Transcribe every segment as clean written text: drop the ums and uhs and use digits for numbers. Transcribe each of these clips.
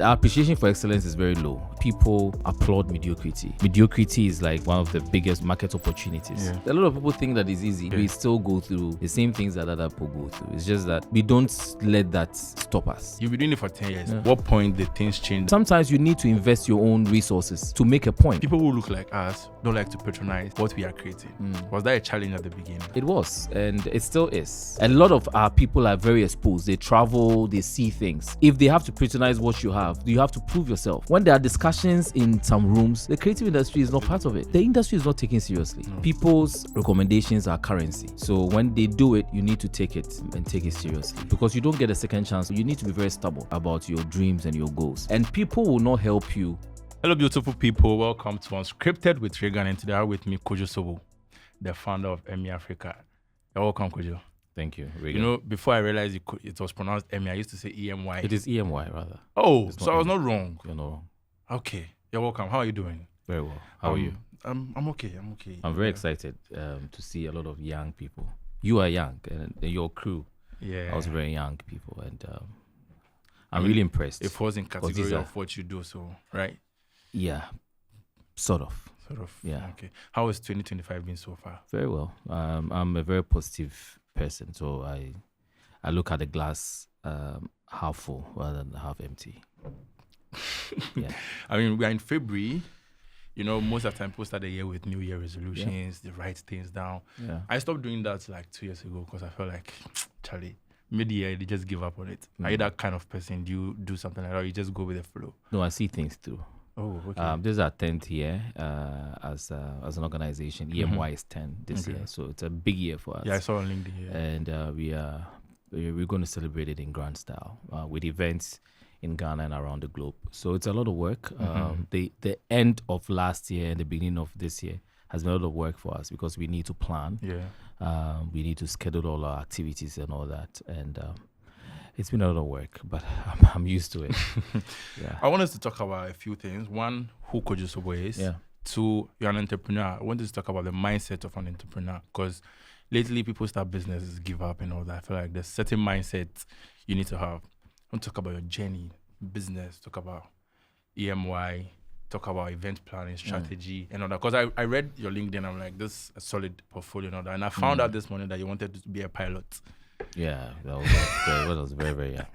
Our appreciation for excellence is very low. People applaud mediocrity. Mediocrity is like one of the biggest market opportunities. A lot of people think that it's easy. We still go through the same things that other people go through. It's just that we don't let that stop us. You've been doing it for 10 years. What point did things change? Sometimes you need to invest your own resources to make a point. People who look like us don't like to patronize what we are creating. Was that a challenge at the beginning? It was, and it still is. A lot of our people are very exposed. They travel, they see things. If they have to patronize what you have to prove yourself. When there are discussions in some rooms, the creative industry is not part of it. The industry is not taken seriously. People's recommendations are currency. So when they do it, you need to take it and take it seriously, because you don't get a second chance. You need to be very stubborn about your dreams and your goals. And people will not help you. Hello, beautiful people. Welcome to Unscripted with Raygan, and today I have with me Kojo Soboh, the founder of EMY AFRICA. You're welcome, Kojo. Thank you, Raygan. You know, before I realized it was pronounced EMY, I used to say EMY. It is EMY, rather. Oh, It's so I was EMY. not wrong. You're not wrong. Okay, you're welcome. How are you doing? Very well. How are you? I'm okay. I'm okay. I'm very excited to see a lot of young people. You are young, and your crew. Yeah. I was very young people, and I'm really impressed. It falls in category are- of what you do, so, right? Yeah, sort of. Sort of. Yeah. Okay. How has 2025 been so far? Very well. I'm a very positive person, so I look at the glass half full rather than half empty. Yeah. I mean, we are in February. You know, most of the time people start the year with New Year resolutions, they write things down. Yeah. I stopped doing that like 2 years ago because I felt like, Charlie, mid-year, they just give up on it. Are you that kind of person? Do you do something like that, or you just go with the flow? No, I see things through. Oh, okay. This is our 10th year as an organization. EMY is 10 this Okay. year, so it's a big year for us. Yeah, I saw on LinkedIn. Yeah. And we're going to celebrate it in grand style with events in Ghana and around the globe. So it's a lot of work. The end of last year and the beginning of this year has been a lot of work for us because we need to plan. Yeah. We need to schedule all our activities and all that. And it's been a lot of work, but I'm used to it. Yeah. I want us to talk about a few things. One, who Kojo Soboh is. Yeah. Two, you're an entrepreneur. I want us to talk about the mindset of an entrepreneur, because lately people start businesses, give up and all that. I feel like there's certain mindset you need to have. I want to talk about your journey, business, talk about EMY, talk about event planning, strategy, and all that. Because I read your LinkedIn, I'm like, this is a solid portfolio and all that. And I found out this morning that you wanted to be a pilot. Yeah, that was very, very young.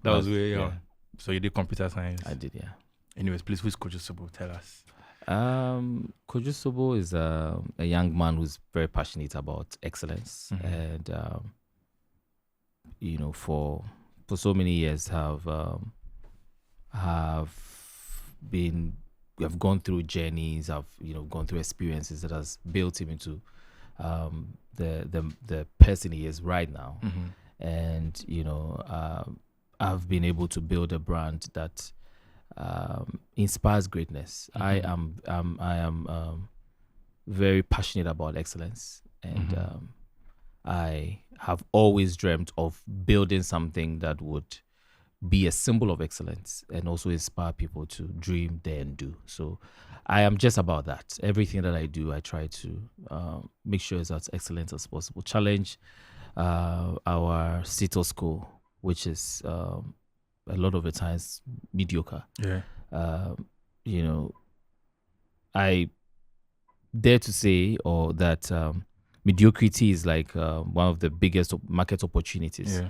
That was very young. Yeah. So you did computer science. I did, yeah. Anyways, please, who's Kojo Soboh? Tell us. Kojo Soboh is a young man who's very passionate about excellence, and you know, for so many years have gone through journeys, gone through experiences that has built him into the person he is right now. And you know, I've been able to build a brand that inspires greatness. I am very passionate about excellence, and I have always dreamt of building something that would be a symbol of excellence and also inspire people to dream, dare, and do. So I am just about that. Everything that I do, I try to make sure it's as excellent as possible. Challenge our status quo, which is a lot of the times mediocre. Yeah. You know, I dare to say that mediocrity is like one of the biggest market opportunities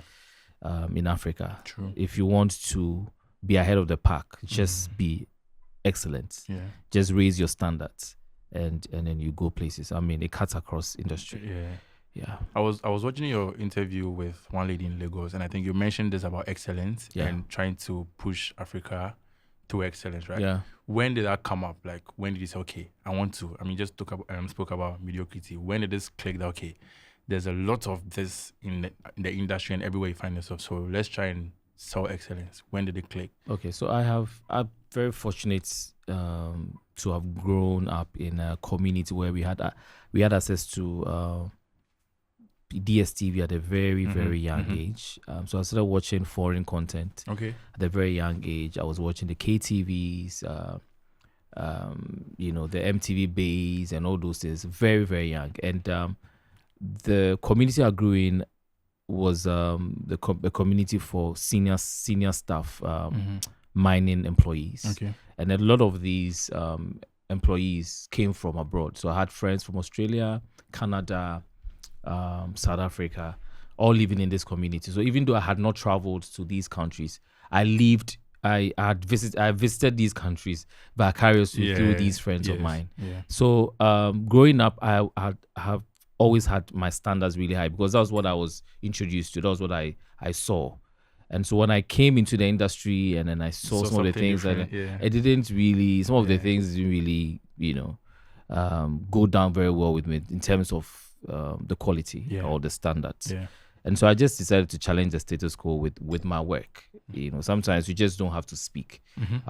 in Africa. True. If you want to be ahead of the pack, just be excellent. Yeah. Just raise your standards, and then you go places. I mean, it cuts across industry. Yeah. Yeah. I was watching your interview with one lady in Lagos, and I think you mentioned this about excellence and trying to push Africa to excellence, right? Yeah. When did that come up? Like, when did you say, okay, I want to? I mean, just spoke about mediocrity. When did this click that, okay, there's a lot of this in the industry and everywhere you find yourself, so let's try and sell excellence. When did it click? Okay, so I'm very fortunate to have grown up in a community where we had access to DSTV at a very, very young age. So I started watching foreign content at a very young age. I was watching the KTVs, you know, the MTV Bays and all those things, very, very young. And the community I grew in was the community for senior staff, mining employees. Okay. And a lot of these employees came from abroad. So I had friends from Australia, Canada, South Africa, all living in this community. So even though I had not traveled to these countries, I visited these countries vicariously through these friends of mine. Yeah. So growing up, I have always had my standards really high because that was what I was introduced to. That was what I saw. And so when I came into the industry and then I saw some of the things that it didn't really, some of the things didn't really, go down very well with me in terms of the quality or the standards. Yeah. And so I just decided to challenge the status quo with my work. Sometimes you just don't have to speak.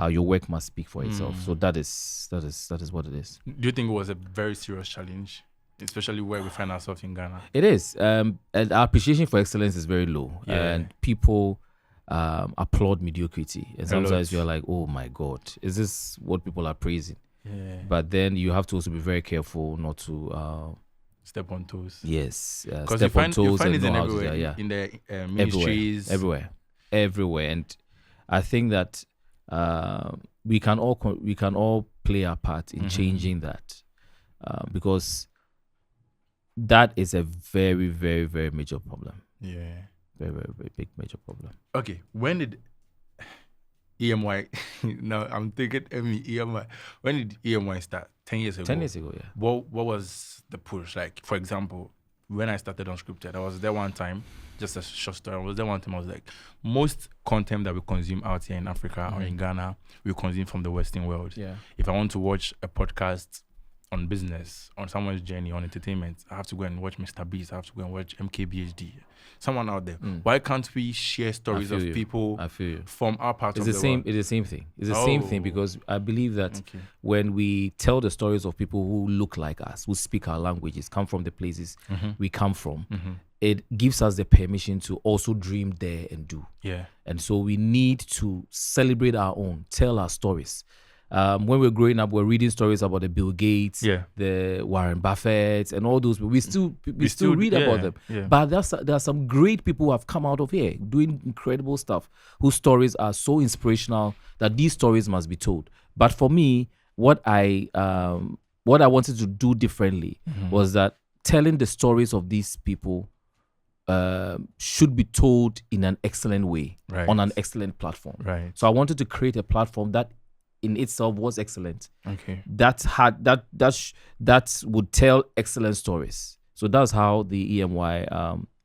Your work must speak for itself. So that is what it is. Do you think it was a very serious challenge, especially where we find ourselves in Ghana? It is. And our appreciation for excellence is very low. And people applaud mediocrity. And sometimes you're like, oh my God, is this what people are praising? Yeah. But then you have to also be very careful not to step on toes. Yes, because you find it in everywhere. In the ministries, everywhere. And I think that we can all play our part in changing that, because that is a very, very, very major problem. Yeah, very, very, very big major problem. Okay, when did EMY? No, I'm thinking EMY. When did EMY start? 10 years ago. 10 years ago, yeah. What was the push? Like, for example, when I started Unscripted, I was there one time, just a short story. I was there one time, I was like, most content that we consume out here in Africa or in Ghana, we consume from the Western world. Yeah. If I want to watch a podcast on business, on someone's journey, on entertainment, I have to go and watch Mr. Beast, I have to go and watch MKBHD, someone out there. Why can't we share stories of people from our part of the world? It's the same thing. It's the same thing, because I believe that when we tell the stories of people who look like us, who speak our languages, come from the places we come from, it gives us the permission to also dream, dare, and do. Yeah. And so we need to celebrate our own, tell our stories. When we're growing up, we're reading stories about the Bill Gates, the Warren Buffett, and all those. We still read about them. Yeah. But there are some great people who have come out of here doing incredible stuff, whose stories are so inspirational that these stories must be told. But for me, what I wanted to do differently was that telling the stories of these people should be told in an excellent way, on an excellent platform. Right. So I wanted to create a platform that in itself was excellent. Okay. That would tell excellent stories. So that's how the EMY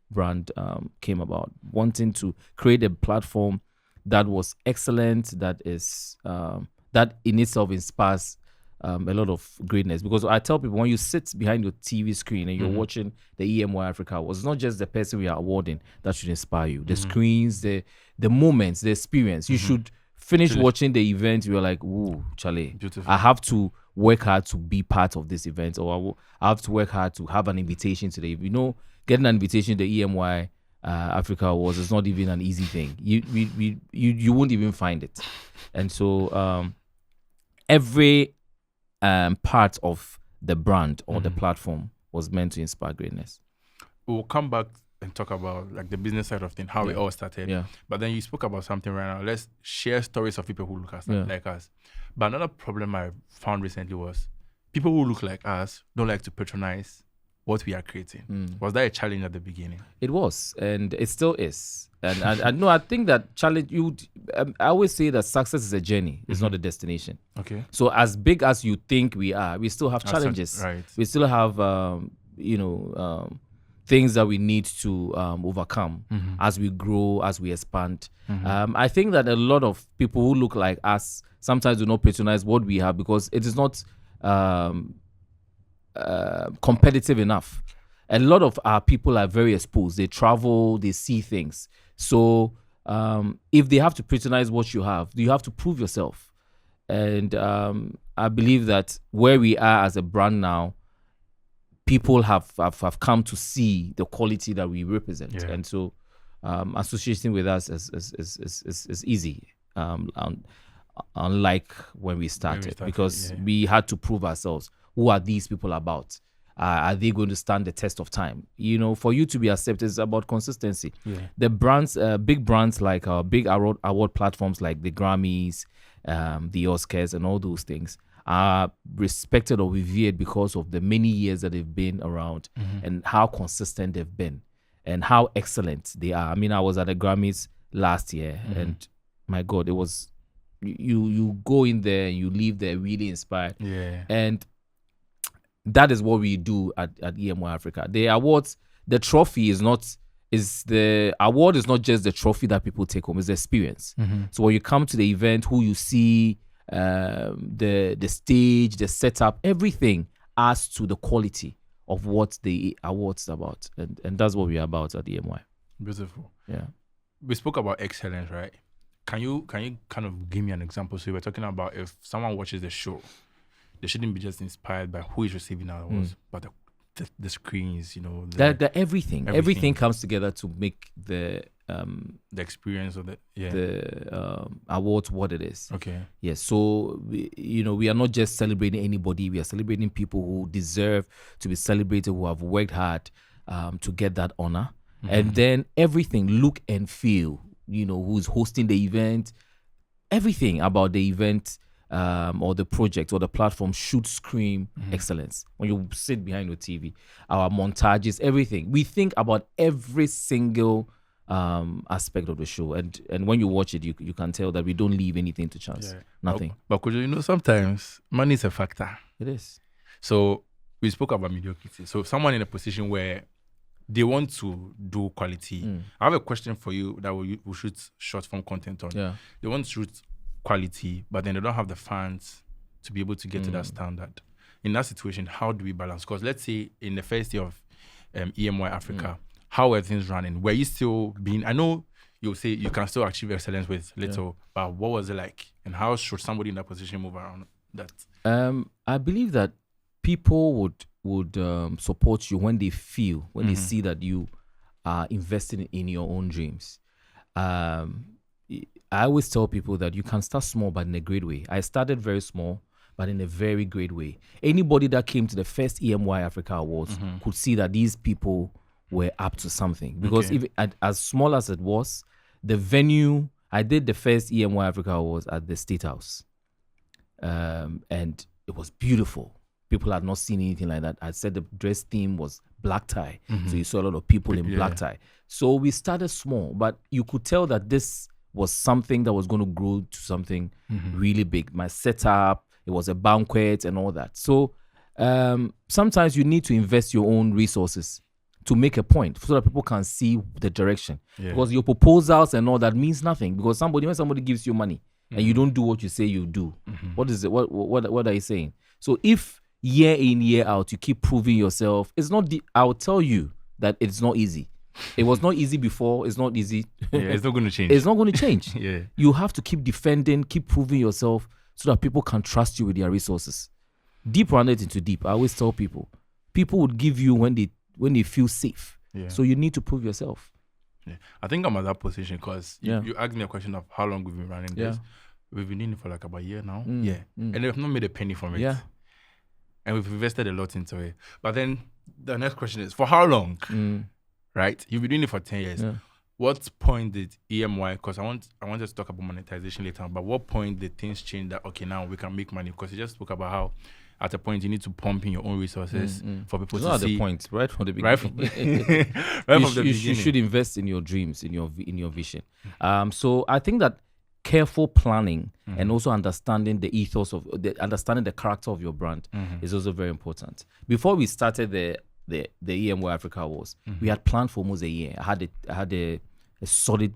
brand came about. Wanting to create a platform that was excellent, that is that in itself inspires a lot of greatness. Because I tell people, when you sit behind your TV screen and you're watching the EMY Africa Awards, it's not just the person we are awarding that should inspire you. The screens, the moments, the experience. You should finish watching the event, you're like, ooh, Charlie, beautiful. I have to work hard to be part of this event, or I have to work hard to have an invitation to the, getting an invitation to the EMY Africa Awards is not even an easy thing. You won't even find it. And so every part of the brand or the platform was meant to inspire greatness. We'll come back and talk about like the business side of things, how it all started. Yeah. But then you spoke about something right now. Let's share stories of people who look like us. But another problem I found recently was people who look like us don't like to patronize what we are creating. Was that a challenge at the beginning? It was, and it still is. And I think that challenge, I always say that success is a journey. It's not a destination. Okay. So as big as you think we are, we still have challenges. Right. We still have, things that we need to overcome as we grow, as we expand. I think that a lot of people who look like us sometimes do not patronize what we have because it is not competitive enough. A lot of our people are very exposed. They travel, they see things. So if they have to patronize what you have to prove yourself. And I believe that where we are as a brand now, people have come to see the quality that we represent, and so associating with us is easy. Unlike when we started, because we had to prove ourselves. Who are these people about? Are they going to stand the test of time? For you to be accepted, it's about consistency. Yeah. The brands, big brands like big award platforms like the Grammys, the Oscars, and all those things are respected or revered because of the many years that they've been around and how consistent they've been and how excellent they are. I mean, I was at the Grammys last year, and my God, it was you go in there and you leave there really inspired. Yeah. And that is what we do at EMY Africa. The awards, the trophy is not just the trophy that people take home, it's the experience. So when you come to the event, who you see, the stage, the setup, everything adds to the quality of what the awards are about. And that's what we are about at EMY. Beautiful. Yeah. We spoke about excellence, right? Can you kind of give me an example? So we're talking about if someone watches the show, they shouldn't be just inspired by who is receiving our awards, but the screens, everything comes together to make the experience of the awards what it is. Okay. Yes. So we are not just celebrating anybody. We are celebrating people who deserve to be celebrated, who have worked hard to get that honor, and then everything, look and feel. Who's hosting the event, everything about the event. Or the project or the platform should scream excellence. When you sit behind your TV, our montages, everything. We think about every single aspect of the show. And when you watch it, you can tell that we don't leave anything to chance. Yeah. Nothing. But Kojo, sometimes money is a factor. It is. So we spoke about mediocrity. So someone in a position where they want to do quality. I have a question for you that we shoot short form content on. Yeah. They want to shoot quality, but then they don't have the funds to be able to get to that standard. In that situation, how do we balance? Because let's say in the first year of EMY Africa, how were things running? Were you still being, I know you'll say you can still achieve excellence with little, but what was it like? And how should somebody in that position move around that? I believe that people would support you when they feel, when they see that you are investing in your own dreams. I always tell people that you can start small, but in a great way. I started very small, but in a very great way. Anybody that came to the first EMY Africa Awards could see that these people were up to something. Because even as small as it was, the venue, I did the first EMY Africa Awards at the State House. And it was beautiful. People had not seen anything like that. I said the dress theme was black tie. So you saw a lot of people in black tie. So we started small, but you could tell that this was something that was going to grow to something really big. My setup, it was a banquet and all that. So sometimes you need to invest your own resources to make a point so that people can see the direction. Yeah. Because your proposals and all that means nothing. Because when somebody gives you money and you don't do what you say you do, what is it? What are you saying? So if year in, year out, you keep proving yourself, I'll tell you that it's not easy. It was not easy before. It's not easy. Yeah, it's not going to change. It's not going to change. Yeah. You have to keep defending, keep proving yourself so that people can trust you with their resources. Deep run it into deep. I always tell people would give you when they feel safe. Yeah. So you need to prove yourself. Yeah. I think I'm at that position because you asked me a question of how long we've been running this. We've been doing it for like about a year now. And we've not made a penny from it. Yeah. And we've invested a lot into it. But then the next question is, for how long? Right? You've been doing it for 10 years. Yeah. What point did EMY, because I wanted to talk about monetization later on, but what point did things change that, okay, now we can make money? Because you just spoke about how at a point you need to pump in your own resources for people to see. At the point, right from the beginning. You should invest in your dreams, in your vision. So I think that careful planning and also understanding the ethos understanding the character of your brand is also very important. Before we started the EMY Africa Awards, we had planned for almost a year. I had a solid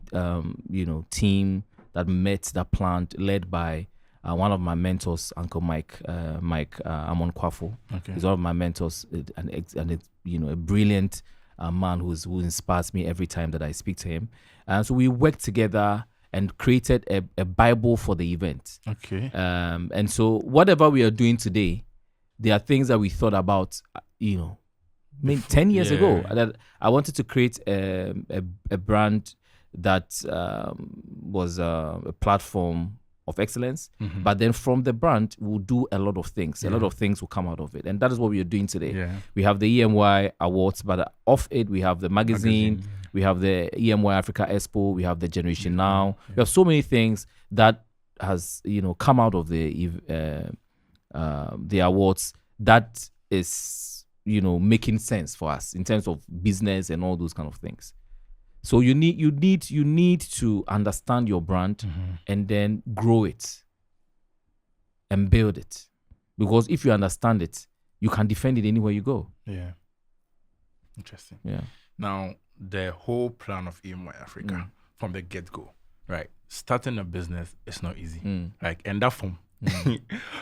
team that planned, led by one of my mentors, Uncle Mike Amon Kwafo. Okay. He's one of my mentors, and a brilliant man who inspires me every time that I speak to him. And so we worked together and created a Bible for the event. Okay. And so whatever we are doing today, there are things that we thought about, 10 years ago, that I wanted to create a brand that was a platform of excellence, but then from the brand, we'll do a lot of things. A lot of things will come out of it. And that is what we are doing today. Yeah. We have the EMY Awards, but off it, we have the magazine. We have the EMY Africa Expo. We have the Generation Now. We have so many things that has, come out of the awards that is, making sense for us in terms of business and all those kind of things. So you need to understand your brand and then grow it and build it. Because if you understand it, you can defend it anywhere you go. Yeah. Interesting. Yeah. Now, the whole plan of EMY Africa from the get-go, right? Starting a business is not easy. And that from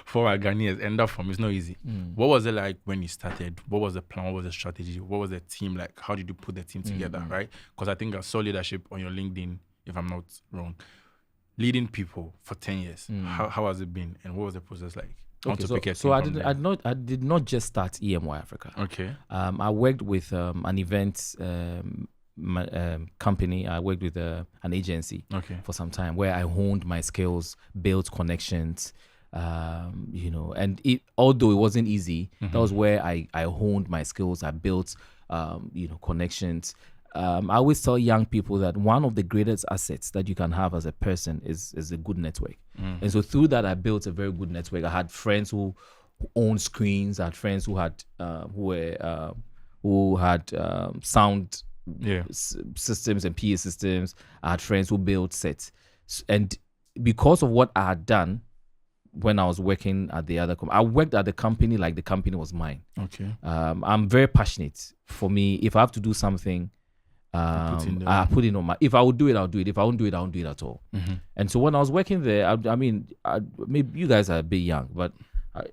for our Ghanaians, and that from is not easy. What was it like when you started? What was the plan? What was the strategy? What was the team like? How did you put the team together, right? Because I think I saw leadership on your LinkedIn, if I'm not wrong. Leading people for 10 years. How has it been? And what was the process like? So I did not just start EMY Africa. Okay. I worked with an event company. I worked with an agency for some time where I honed my skills, built connections, and although it wasn't easy, that was where I honed my skills. I built, connections. I always tell young people that one of the greatest assets that you can have as a person is a good network. And so through that, I built a very good network. I had friends who owned screens. I had friends who had sound systems and PA systems. I had friends who built sets. And because of what I had done when I was working at the other company, I worked at the company like the company was mine. Okay. I'm very passionate. For me, if I have to do something, I put in on my. If I would do it, I'll do it. If I won't do it, I won't do it at all. And so when I was working there, maybe you guys are a bit young, but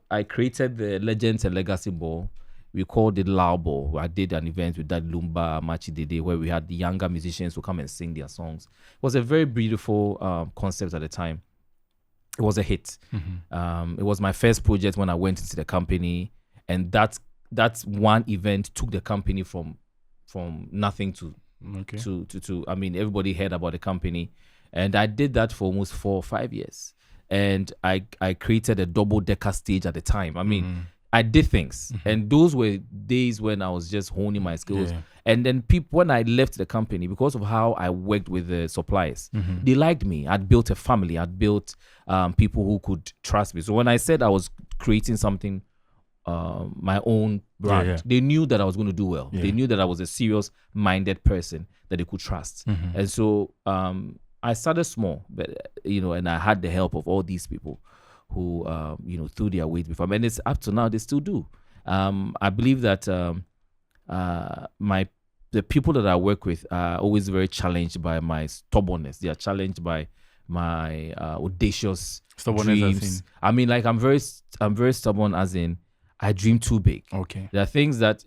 I created the Legends and Legacy Ball. We called it Lao Ball. I did an event with that Lumba Machi Dede where we had the younger musicians who come and sing their songs. It was a very beautiful concept at the time. It was a hit. It was my first project when I went into the company, and that's one event took the company from nothing to everybody heard about the company, and I did that for almost 4 or 5 years, and I created a double-decker stage at the time. I did things, and those were days when I was just honing my skills. And then people, when I left the company, because of how I worked with the suppliers, they liked me. I'd built a family. I'd built people who could trust me. So when I said I was creating something, my own brand, they knew that I was going to do well. They knew that I was a serious-minded person that they could trust. And so I started small, but and I had the help of all these people who threw their weight before me, and it's up to now they still do. I believe that the people that I work with are always very challenged by my stubbornness. They are challenged by my audacious dreams. I'm very stubborn, as in I dream too big. Okay, there are things that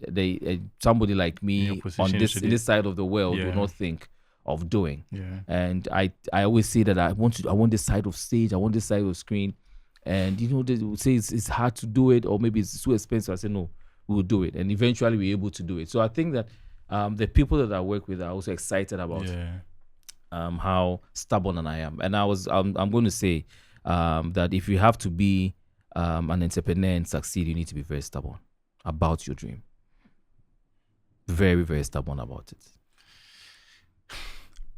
somebody like me on this side of the world would not think of doing. And I always say that I want this side of stage. I want this side of screen. And they will say it's hard to do it, or maybe it's too expensive. I say no, we will do it, and eventually we're able to do it. So I think that the people that I work with are also excited about how stubborn I am. And I'm going to say that if you have to be an entrepreneur and succeed, you need to be very stubborn about your dream. Very, very stubborn about it.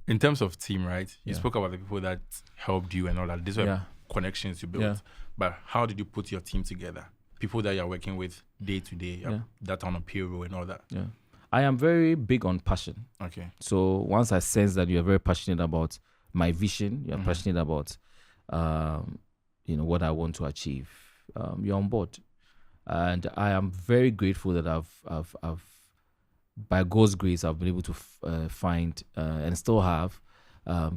In terms of team, right? You spoke about the people that helped you and all that. These were connections you built. But how did you put your team together? People that you're working with day to day, that on a payroll and all that. I am very big on passion. Okay. So once I sense that you're very passionate about my vision, you're passionate about what I want to achieve, you're on board. And I am very grateful that I've by God's grace, I've been able to find and still have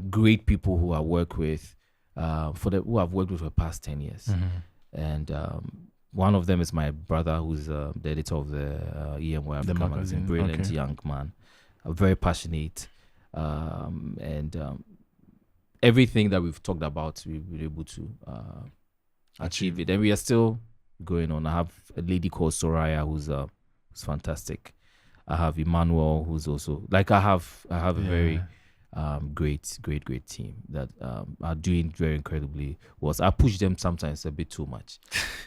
great people who I work with, who I've worked with for the past 10 years. And one of them is my brother, who's the editor of the EMY Africa magazine. Brilliant young man, very passionate, and everything that we've talked about, we've been able to achieve it. And we are still going on. I have a lady called Soraya who's fantastic. I have Emmanuel, who's also I have a very great team that are doing very incredibly well. So I push them sometimes a bit too much,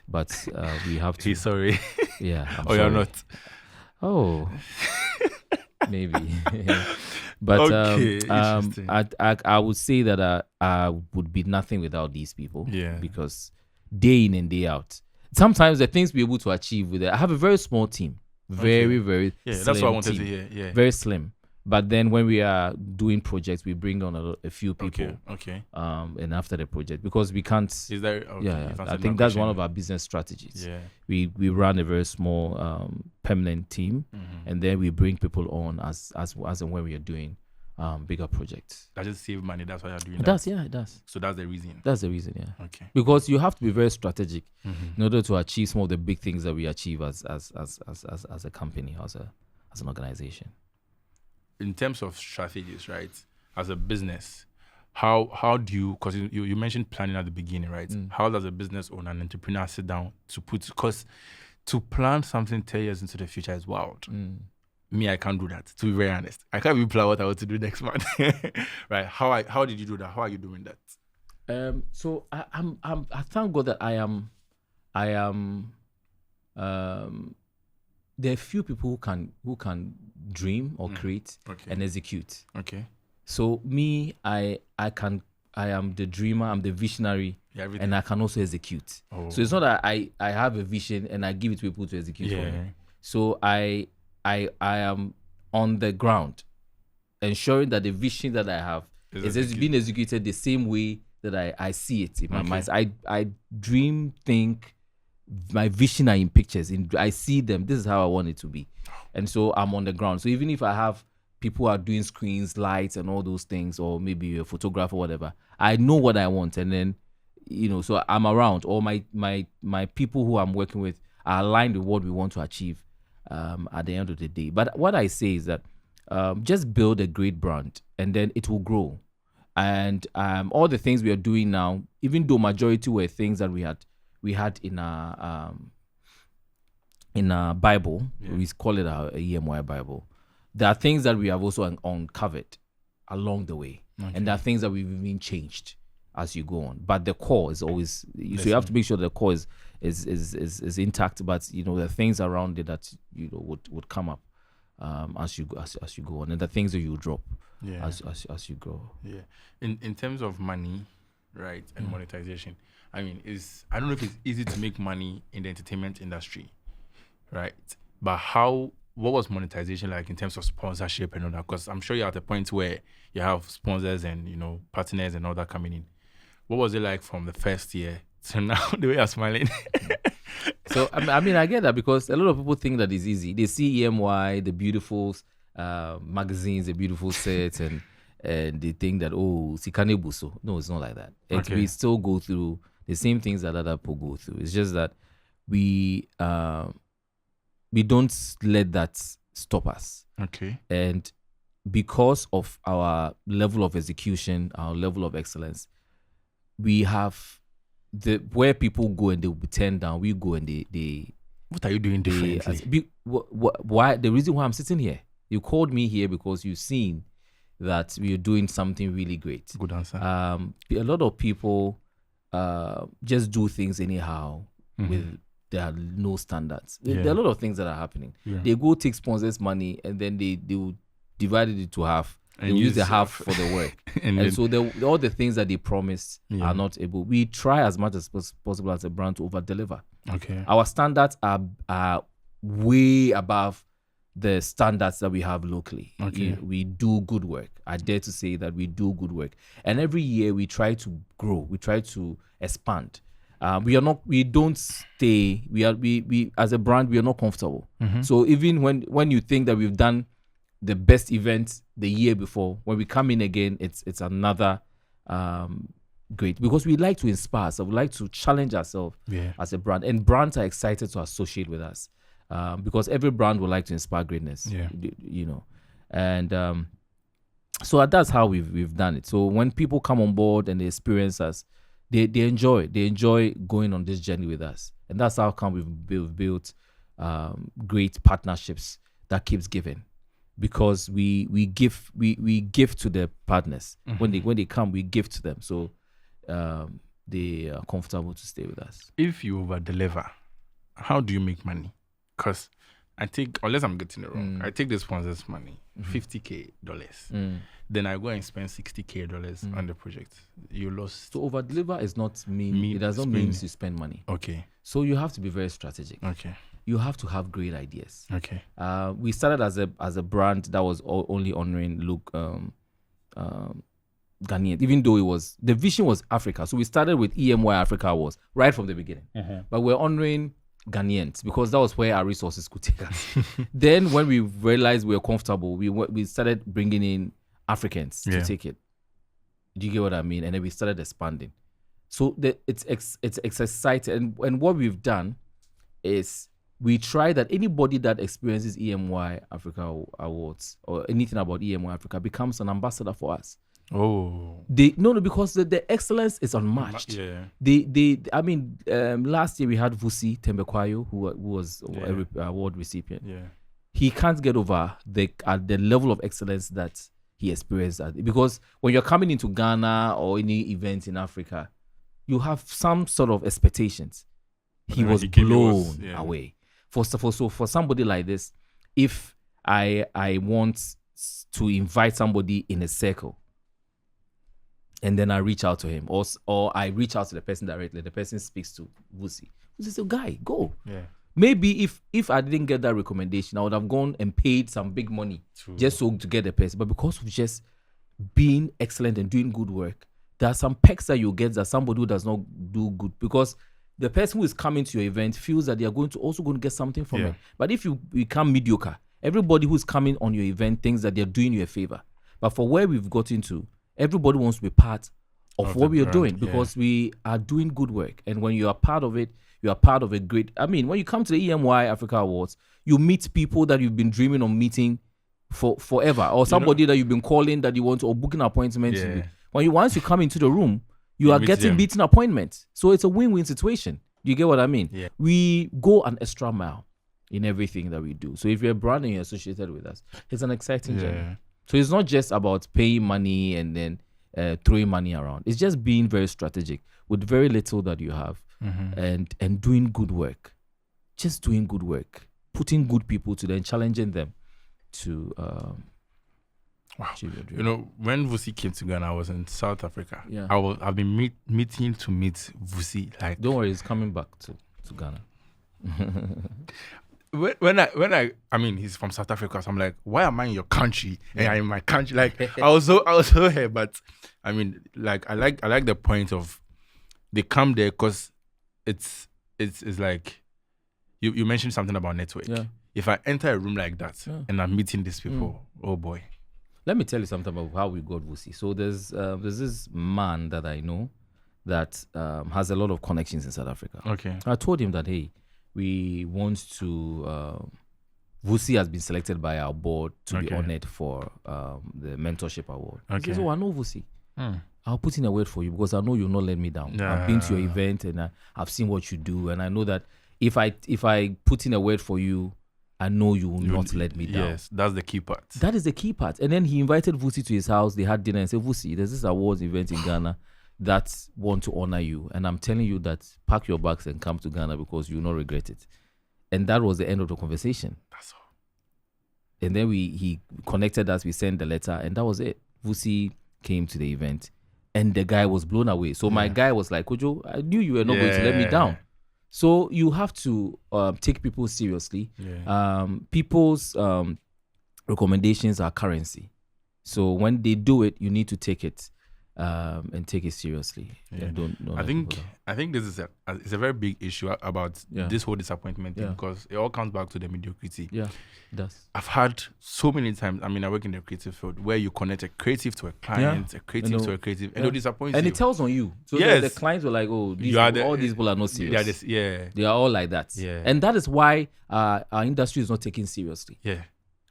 but we have to. He's sorry. Yeah. Oh, you're not. Oh, maybe. But Okay, interesting. I would say that I would be nothing without these people. Yeah. Because day in and day out, sometimes the things we're able to achieve with it. I have a very small team, very Yeah, slim that's what I wanted team, to hear. Yeah. very slim. But then when we are doing projects, we bring on a few people. Okay. And after the project, because we can't. Is there? Okay, Yeah, if I answered think my that's one question. of our business strategies. Yeah. We run a very small permanent team, and then we bring people on as and when we are doing bigger projects. That just save money. That's why you're doing It that. does, yeah, it does. So that's the reason. That's the reason, yeah. Okay. Because you have to be very strategic in order to achieve some of the big things that we achieve as a company, as an organization. In terms of strategies, right? As a business, how do you? Because you mentioned planning at the beginning, right? How does a business owner, an entrepreneur, sit down to put? Because to plan something 10 years into the future is wild. Me, I can't do that. To be very honest, I can't even plan what I want to do next month. Right? How did you do that? How are you doing that? So I thank God that I am there are few people who can dream or create and execute. Okay. So me, I am the dreamer, I'm the visionary, and I can also execute. Oh. So it's not that I have a vision and I give it to people to execute for me. So I am on the ground, ensuring that the vision that I have is being executed the same way that I see it in my mind. I dream, think, my vision are in pictures. I see them. This is how I want it to be. And so I'm on the ground. So even if I have people who are doing screens, lights, and all those things, or maybe a photographer or whatever, I know what I want. And then, so I'm around. Or my people who I'm working with are aligned with what we want to achieve at the end of the day. But what I say is that just build a great brand, and then it will grow. And all the things we are doing now, even though majority were things that we had in our Bible, we call it our EMY Bible. There are things that we have also uncovered along the way, and there are things that we've even changed as you go on. But the core is always so you have to make sure the core is intact. But the things around it that would come up as you go on, and the things that you drop as you grow. Yeah. In terms of money, right, and monetization. I mean, I don't know if it's easy to make money in the entertainment industry, right? But what was monetization like in terms of sponsorship and all that? Because I'm sure you're at a point where you have sponsors and, partners and all that coming in. What was it like from the first year to now, the way you're smiling? So, I mean, I get that because a lot of people think that it's easy. They see EMY, the beautiful magazines, the beautiful sets, and they think that, sikane buso. No, it's not like that. We still go through the same things that other people go through. It's just that we don't let that stop us. Okay. And because of our level of execution, our level of excellence, we have where people go and they will be turned down. We go and they what are you doing differently? Why the reason why I'm sitting here? You called me here because you've seen that we are doing something really great. Good answer. A lot of people just do things anyhow with there are no standards. There are a lot of things that are happening. They go take sponsors' money and then they will divide it into half. They use the half for the work. and so all the things that they promised are not able. We try as much as possible as a brand to over-deliver. Okay. Our standards are way above the standards that we have locally. Okay. We do good work. I dare to say that we do good work. And every year we try to grow. We try to expand. We don't stay. We as a brand, we are not comfortable. So even when you think that we've done the best event the year before, when we come in again, it's another great, because we like to inspire. So we like to challenge ourselves as a brand, and brands are excited to associate with us because every brand would like to inspire greatness. And so that's how we've done it. So when people come on board and they experience us, they enjoy going on this journey with us, and that's how come we've built great partnerships that keeps giving. because we give to the partners. When they come, we give to them. So they are comfortable to stay with us. If you over deliver, how do you make money? Because I think, unless I'm getting it wrong, I take the sponsors' money, $50K. Then I go and spend $60K on the project. You lost. So over deliver is not mean. It does not mean you spend money. Okay. So you have to be very strategic. Okay. You have to have great ideas. Okay. We started as a brand that was only honoring Ghanaian, even though the vision was Africa. So we started with EMY Africa Awards right from the beginning. But we're honoring Ghanaians because that was where our resources could take us. Then when we realized we were comfortable, we started bringing in Africans to take it. Do you get what I mean? And then we started expanding. So it's exciting. And what we've done is we try that anybody that experiences EMY Africa Awards or anything about EMY Africa becomes an ambassador for us. Oh, because the excellence is unmatched. Yeah. Last year we had Vusi Tembekwayo, who was an award recipient. Yeah. He can't get over the level of excellence that he experienced. Because when you're coming into Ghana or any event in Africa, you have some sort of expectations. He was blown away. For somebody like this, if I want to invite somebody in a circle, and then I reach out to him, or I reach out to the person directly, the person speaks to Vusi. Vusi says, "Guy, go." Yeah. Maybe if I didn't get that recommendation, I would have gone and paid some big money just to get the person. But because of just being excellent and doing good work, there are some perks that you get that somebody who does not do good, because the person who is coming to your event feels that they are going to get something from it. But if you become mediocre, everybody who's coming on your event thinks that they're doing you a favor. But for where we've gotten to, everybody wants to be part of what we are doing, because we are doing good work. And when you are part of it, you are part of a great... when you come to the EMY Africa Awards, you meet people that you've been dreaming of meeting for forever, or somebody that you've been calling that you want to, or booking appointments. Once you come into the room, you are getting meeting appointments. So it's a win-win situation. You get what I mean? Yeah. We go an extra mile in everything that we do. So if you're a brand and you're associated with us, it's an exciting journey. So it's not just about paying money and then throwing money around. It's just being very strategic with very little that you have, and doing good work. Just doing good work. Putting good people to them, challenging them to... when Vusi came to Ghana, I was in South Africa. Yeah. I've been meeting to meet Vusi. Like, don't worry, he's coming back to Ghana. when he's from South Africa, so I'm like, why am I in your country and I'm in my country? Like, I was so here, but I like the point of they come there because it's like you mentioned something about network. Yeah. If I enter a room like that and I'm meeting these people, oh boy. Let me tell you something about how we got Vusi. So there's this man that I know that has a lot of connections in South Africa. Okay. I told him that, hey, we want to... Vusi has been selected by our board to be honored for the mentorship award. Okay. He says, I know Vusi. I'll put in a word for you because I know you'll not let me down. I've been to your event and I've seen what you do, and I know that if I put in a word for you, I know you will not let me down. Yes, that's the key part. That is the key part. And then he invited Vusi to his house. They had dinner and said, Vusi, there's this awards event in Ghana that want to honor you. And I'm telling you that pack your bags and come to Ghana because you'll not regret it. And that was the end of the conversation. That's all. And then he connected us. We sent the letter and that was it. Vusi came to the event and the guy was blown away. So my guy was like, Kojo, I knew you were not going to let me down. So you have to take people seriously. People's recommendations are currency. So when they do it, you need to take it and take it seriously. Don't I think this is it's a very big issue about this whole disappointment thing, because it all comes back to the mediocrity. Yeah, it does. I've had so many times. I mean, I work in the creative field where you connect a creative to a client, a creative to a creative, and they'll disappoint you. And it tells on you. So the clients were like, "Oh, all these people are not serious." They are all like that. Yeah. And that is why our industry is not taken seriously. Yeah,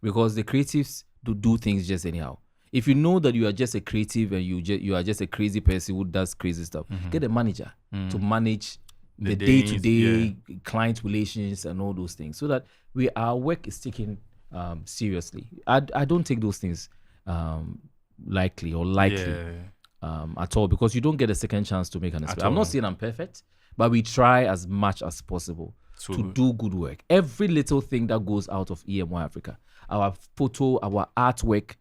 because the creatives do things just anyhow. If you know that you are just a creative and you are just a crazy person who does crazy stuff, get a manager to manage the day-to-day client relations and all those things, so that our work is taken seriously. I don't take those things likely at all, because you don't get a second chance to make an experiment. I'm not saying I'm perfect, but we try as much as possible to do good work. Every little thing that goes out of EMY Africa, our photo, our artwork,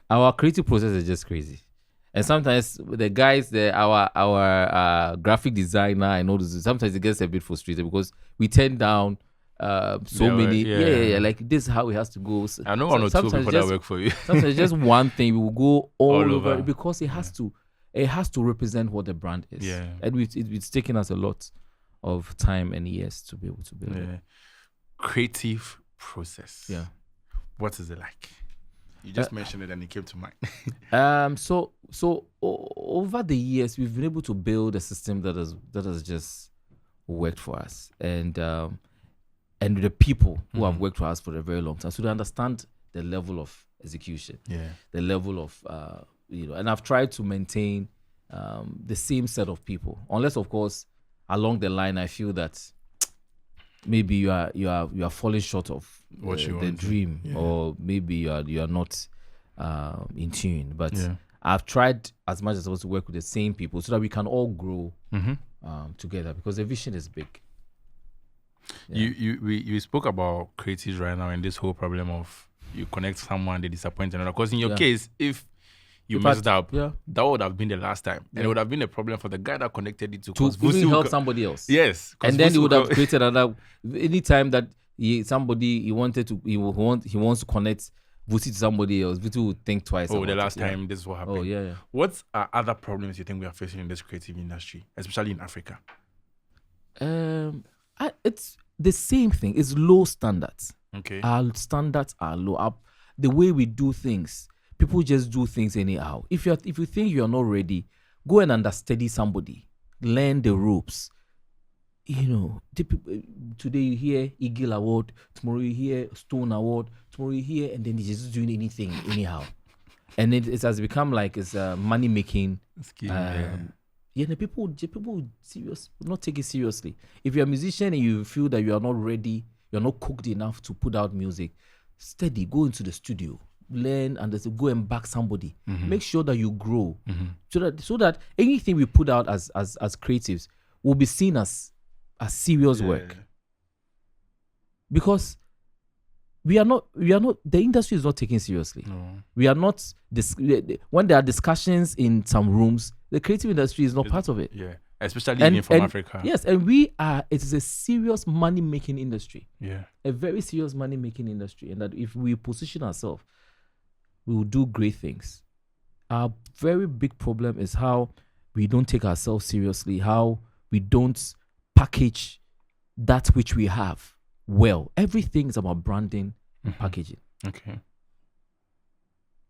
our creative process is just crazy. And sometimes the guys, our graphic designer and all this, sometimes it gets a bit frustrated because we turn down many. Like this is how it has to go. I know one or two people that work for you. Sometimes just one thing, we will go all over because it has to represent what the brand is. Yeah. And it's taken us a lot of time and years to be able to build it. Creative process. Yeah. What is it like? You just mentioned it and it came to mind. So over the years, we've been able to build a system that has just worked for us, and the people who have worked for us for a very long time, so they understand the level of execution, the level of and I've tried to maintain the same set of people, unless of course along the line I feel that maybe you are falling short of the dream, or maybe you are not in tune. But I've tried as much as I was to work with the same people so that we can all grow together, because the vision is big. You spoke about creatives right now and this whole problem of you connect someone, they disappoint another. Because in your case, if you messed up, that would have been the last time. And it would have been a problem for the guy that connected it to even help somebody else. Yes. And then he would have created another. Anytime that he wants to connect Vusi to somebody else, Vusi would think twice. The last time this is what happened. Oh, yeah. What are other problems you think we are facing in this creative industry, especially in Africa? It's the same thing. It's low standards. Okay. Our standards are low. The way we do things, people just do things anyhow. If you think you are not ready, go and understudy somebody, learn the ropes. Today you hear Eagle Award, tomorrow you hear Stone Award, tomorrow you hear, and then they're just doing anything anyhow, and it has become like it's a money making scheme. The people serious, not take it seriously. If you're a musician and you feel that you are not ready, you're not cooked enough to put out music, steady, go into the studio, learn, and go and back somebody. Make sure that you grow, so that anything we put out as creatives will be seen as serious work. Because we are not. The industry is not taken seriously. No. We are not. When there are discussions in some rooms, the creative industry is not part of it. Yeah, especially from Africa. Yes, and we are. It is a serious money making industry. Yeah, a very serious money making industry, and that if we position ourselves, we will do great things. Our very big problem is how we don't take ourselves seriously. How we don't package that which we have well. Everything is about branding and packaging. Okay.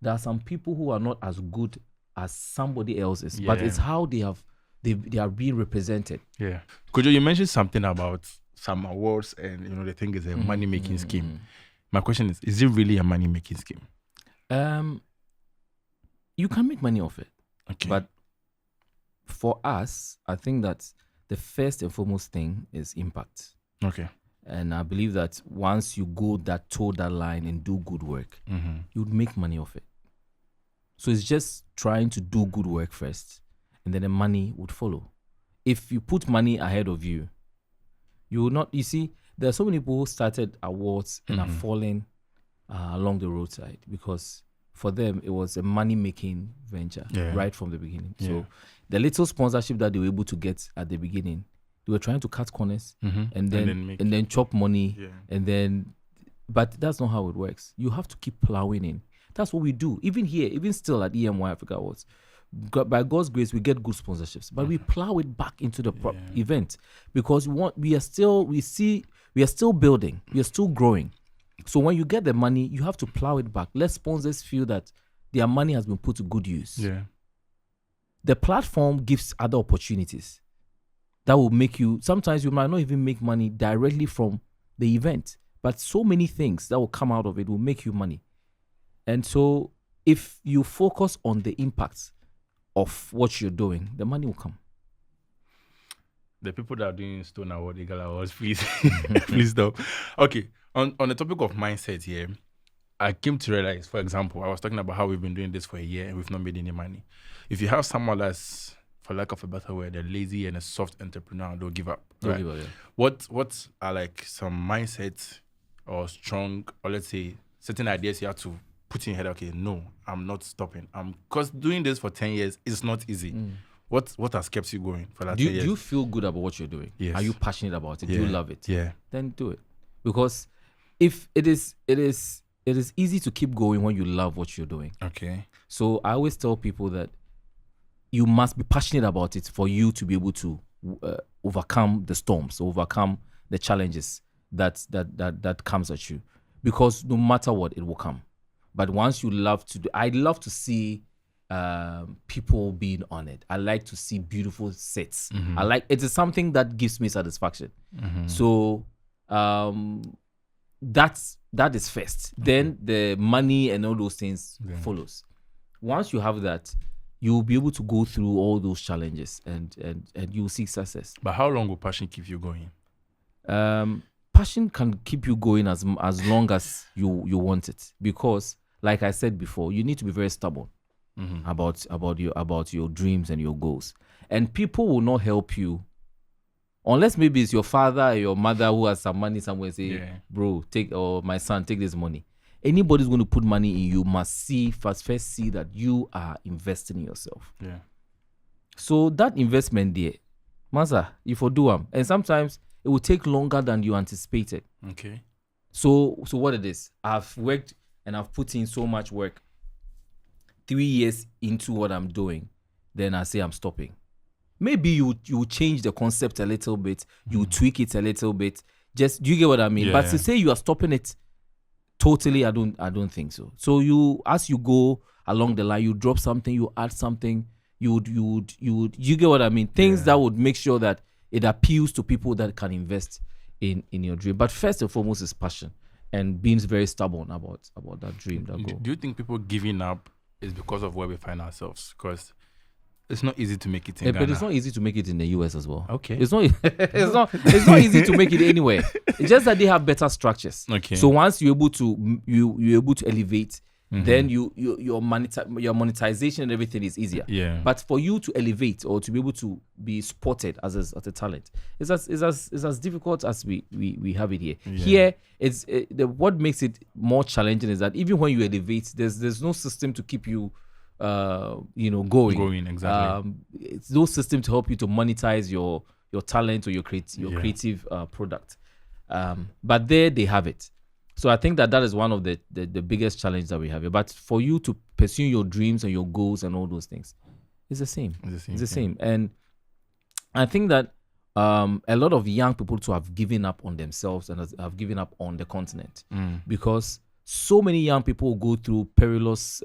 There are some people who are not as good as somebody else is, but it's how they are being represented. Yeah. Kojo, you mentioned something about some awards, and they think it's a money making scheme. My question is it really a money making scheme? You can make money off it. Okay. But for us, I think that the first and foremost thing is impact. Okay. And I believe that once you toe that line and do good work, you would make money off it. So it's just trying to do good work first, and then the money would follow. If you put money ahead of you, you will not. You see, there are so many people who started awards and are falling along the roadside because for them it was a money-making venture right from the beginning. Yeah. So the little sponsorship that they were able to get at the beginning, they were trying to cut corners and then chop money but that's not how it works. You have to keep plowing in. That's what we do. Even here, even still at EMY Africa Awards, by God's grace, we get good sponsorships, but we plow it back into the event because we are still building, we are still growing. So when you get the money, you have to plow it back. Let sponsors feel that their money has been put to good use. Yeah. The platform gives other opportunities that will make you, sometimes you might not even make money directly from the event, but so many things that will come out of it will make you money. And so if you focus on the impact of what you're doing, the money will come. The people that are doing Stone Award, Eagle Awards, please, please stop. Okay, on the topic of mindset here, I came to realize, for example, I was talking about how we've been doing this for a year and we've not made any money. If you have someone that's, for lack of a better word, a lazy and a soft entrepreneur, they'll give up. Right? Yeah. What are like some mindsets or strong, or let's say certain ideas you have to put in your head? Okay, no, I'm not stopping. Because doing this for 10 years is not easy. What has kept you going for that 10 years? Do you feel good about what you're doing? Yes. Are you passionate about it? Yeah. Do you love it? Yeah. Then do it. Because if it is easy to keep going when you love what you're doing. Okay. So I always tell people that you must be passionate about it for you to be able to overcome the storms, overcome the challenges that comes at you. Because no matter what, it will come. But once you love to do, I love to see people being honored. I like to see beautiful sets. It is something that gives me satisfaction. So that is first. Then the money and all those things follows. Once you have that, you will be able to go through all those challenges and you will see success. But how long will passion keep you going? Passion can keep you going as long as you want it, because like I said before, you need to be very stubborn about your dreams and your goals. And people will not help you unless maybe it's your father or your mother who has some money somewhere and say, bro, or my son, take this money. Anybody's going to put money in you must first see that you are investing in yourself. Yeah. So that investment there, Master, you for do them. And sometimes it will take longer than you anticipated. Okay. So what it is, I've worked and I've put in so much work. 3 years into what I'm doing, then I say I'm stopping. Maybe you change the concept a little bit, you tweak it a little bit. Just, do you get what I mean? Yeah. But to say you are stopping it totally, I don't think so. So you, as you go along the line, you drop something, you add something, you get what I mean? Things that would make sure that it appeals to people that can invest in your dream. But first and foremost is passion and being very stubborn about that dream, that goal. Do you think people giving up is because of where we find ourselves? Because it's not easy to make it in Ghana. But it's not easy to make it in the US as well. Okay. It's not easy to make it anywhere. It's just that they have better structures. Okay. So once you're able to elevate, then your monetization and everything is easier. Yeah. But for you to elevate or to be able to be spotted as a talent, it's as difficult as we have it here. Yeah. Here, what makes it more challenging is that even when you elevate, there's no system to keep you going. Going, exactly. It's no system to help you to monetize your talent or your creative product. But there they have it. So I think that is one of the biggest challenges that we have here. But for you to pursue your dreams and your goals and all those things, it's the same. It's the same. And I think that a lot of young people too have given up on themselves and have given up on the continent because so many young people go through perilous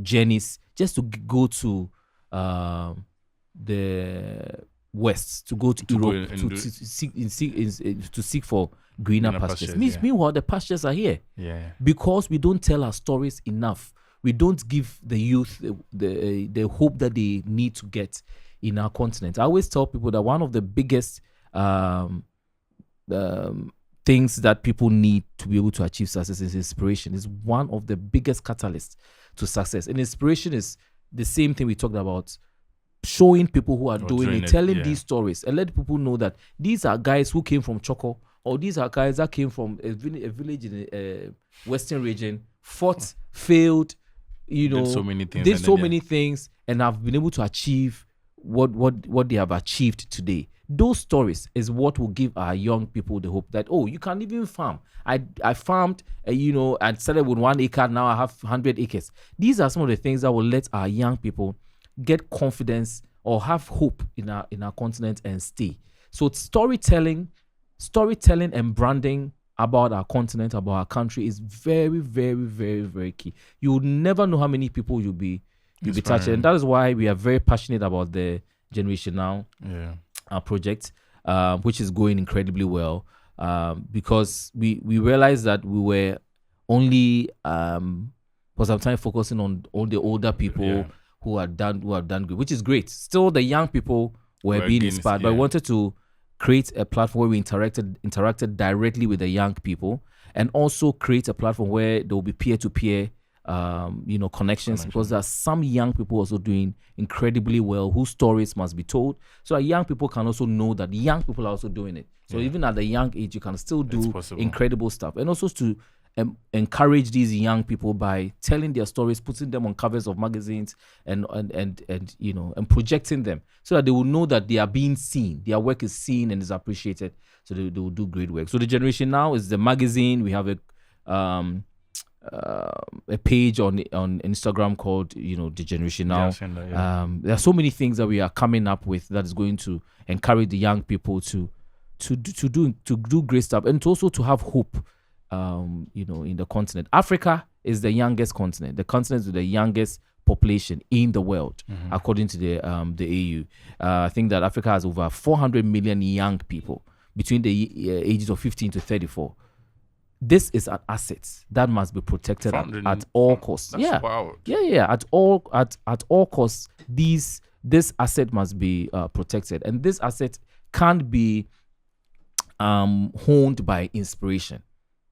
journeys just to go to the West, to go to Europe to seek for greener pastures. Meanwhile, the pastures are here. Yeah. Because we don't tell our stories enough. We don't give the youth the hope that they need to get in our continent. I always tell people that one of the biggest things that people need to be able to achieve success is inspiration. It's one of the biggest catalysts to success. And inspiration is the same thing we talked about. Showing people who are doing it, telling these stories, and let people know that these are guys who came from Choco, or these are guys that came from a village in a Western region, fought, failed, did so many things, and have been able to achieve what they have achieved today. Those stories is what will give our young people the hope that, you can even farm. I farmed, I started with 1 acre, now I have 100 acres. These are some of the things that will let our young people get confidence or have hope in our continent and stay. So storytelling and branding about our continent, about our country is very, very, very, very key. You will never know how many people you'll be touching. And that is why we are very passionate about the Generation Now project, which is going incredibly well. Because we realized that we were only for some time focusing on all the older people who have done good, which is great. Still, the young people were being inspired, but we wanted to create a platform where we interacted directly with the young people, and also create a platform where there will be peer-to-peer connections, because there are some young people also doing incredibly well whose stories must be told, so that young people can also know that young people are also doing it. So even at a young age, you can still do incredible stuff, and also to encourage these young people by telling their stories, putting them on covers of magazines, and projecting them, so that they will know that they are being seen, their work is seen and is appreciated. So they will do great work. So the Generation Now is the magazine. We have a page on Instagram called the Generation Now. There are so many things that we are coming up with that is going to encourage the young people to do great stuff, and also to have hope in the continent. Africa is the youngest continent, the continent with the youngest population in the world, according to the AU. I think that Africa has over 400 million young people between the ages of 15 to 34. This is an asset that must be protected at all costs. That's wild. At all costs, this asset must be protected, and this asset can't be honed by inspiration,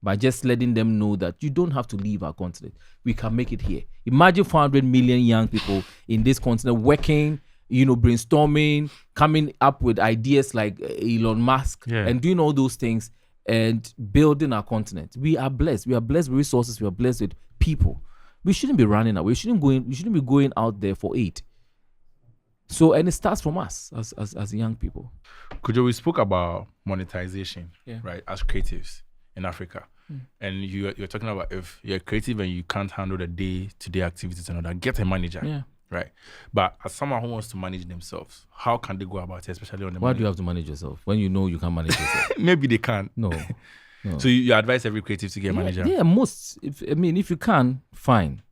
by just letting them know that you don't have to leave our continent. We can make it here. Imagine 400 million young people in this continent working, brainstorming, coming up with ideas like Elon Musk, and doing all those things and building our continent. We are blessed. We are blessed with resources. We are blessed with people. We shouldn't be running away. We shouldn't be going out there for aid. So, and it starts from us as young people. Kojo, we spoke about monetization, right, as creatives in Africa. And you're talking about if you're creative and you can't handle the day-to-day activities and all that, get a manager, right? But as someone who wants to manage themselves, how can they go about it, especially on the Why do you have to manage yourself when you know you can't manage yourself? Maybe they can't. No. So you advise every creative to get a manager? Yeah, most. If you can, fine.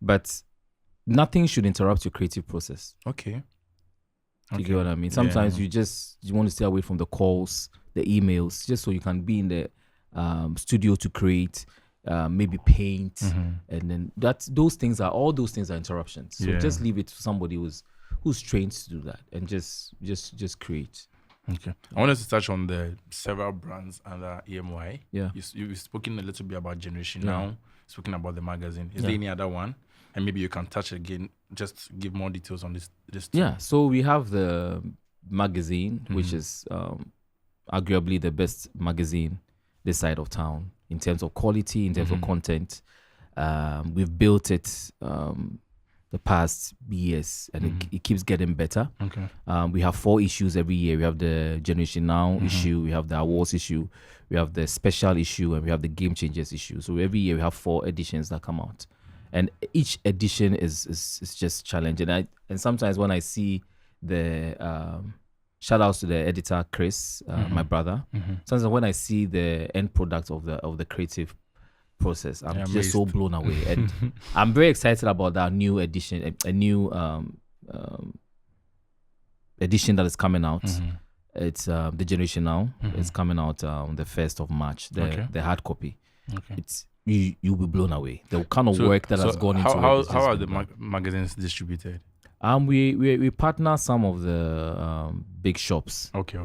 But nothing should interrupt your creative process. Okay. You get what I mean? Sometimes you want to stay away from the calls, the emails, just so you can be in the studio to create, maybe paint, and then all those things are interruptions. So just leave it to somebody who's trained to do that, and just create. Okay. I wanted to touch on the several brands under EMY. Yeah. You've spoken a little bit about Generation Now, spoken about the magazine. Is there any other one? And maybe you can touch again, just give more details on this. Yeah. So we have the magazine, which is arguably the best magazine this side of town in terms of quality, in terms of content. We've built it the past years, and it keeps getting better. Okay. We have 4 issues every year. We have the Generation Now issue, we have the awards issue, we have the special issue, and we have the Game Changers issue. So every year we have 4 editions that come out, and each edition is just challenging. And sometimes when I see the shout outs to the editor Chris, my brother, sometimes when I see the end product of the creative process, I'm just so blown away, and I'm very excited about that new edition, a new edition that is coming out. It's the Generation Now. It's coming out on the 1st of March. The hard copy. It's you'll be blown away. The kind of work that has gone into it. How are the magazines distributed? We partner some of the big shops. Okay.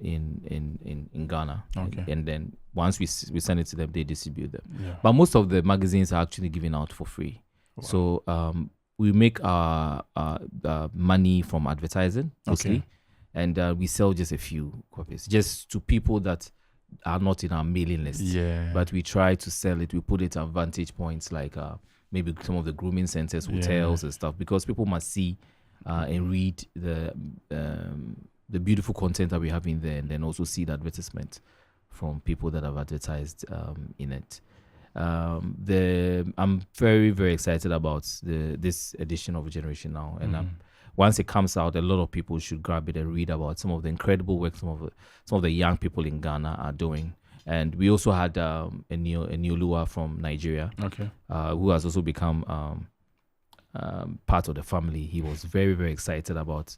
In Ghana. Okay. And then once we send it to them, they distribute them. Yeah. But most of the magazines are actually given out for free. Wow. So we make our money from advertising mostly, and we sell just a few copies, just to people that are not in our mailing list. Yeah. But we try to sell it. We put it at vantage points like maybe some of the grooming centers, hotels and stuff, because people must see and read the beautiful content that we have in there, and then also see the advertisement from people that have advertised in it. I'm very, very excited about this edition of Generation Now, and once it comes out, a lot of people should grab it and read about some of the incredible work some of the young people in Ghana are doing. And we also had a Niolua from Nigeria, who has also become part of the family. He was very, very excited about